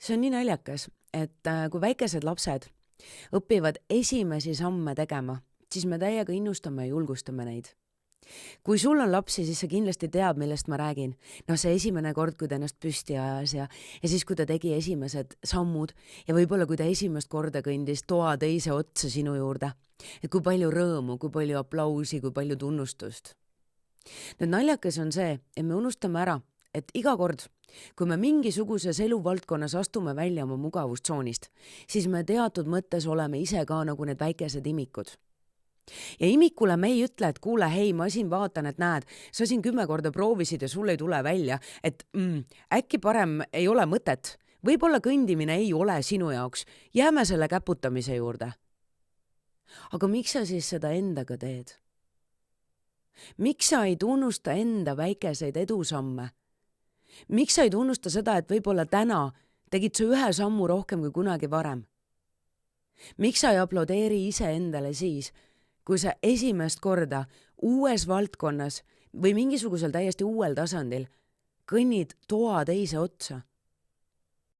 See on nii naljakas, et kui väikesed lapsed õpivad esimesi samme tegema, siis me täiega innustame ja julgustame neid. Kui sul on lapsi, siis sa kindlasti tead, millest ma räägin. No see esimene kord, kui ta ennast püsti ajas ja siis, kui ta tegi esimesed sammud ja võib-olla, kui ta esimest korda kõndis toa teise otsa sinu juurde. Et kui palju rõõmu, kui palju aplausi, kui palju tunnustust. Nüüd naljakas on see, et me unustame ära, et iga kord, kui me mingisuguses eluvaldkonnas astume välja oma mugavustsoonist, siis me teatud mõttes oleme ise ka nagu need väikesed imikud. Ja imikule me ei ütle, et kuule, hei, ma siin vaatan, et näed, sa siin 10 korda proovisid ja sul ei tule välja, et äkki parem ei ole mõtet. Võib-olla kõndimine ei ole sinu jaoks. Jääme selle käputamise juurde. Aga miks sa siis seda endaga teed? Miks sa ei tunnusta enda väikeseid edusamme? Miks sa ei tunnusta seda, et võib-olla täna tegid sa ühe sammu rohkem kui kunagi varem? Miks sa ei aplodeeri ise endale siis, kui sa esimest korda uues valdkonnas või mingisugusel täiesti uuel tasandil kõnnid toa teise otsa?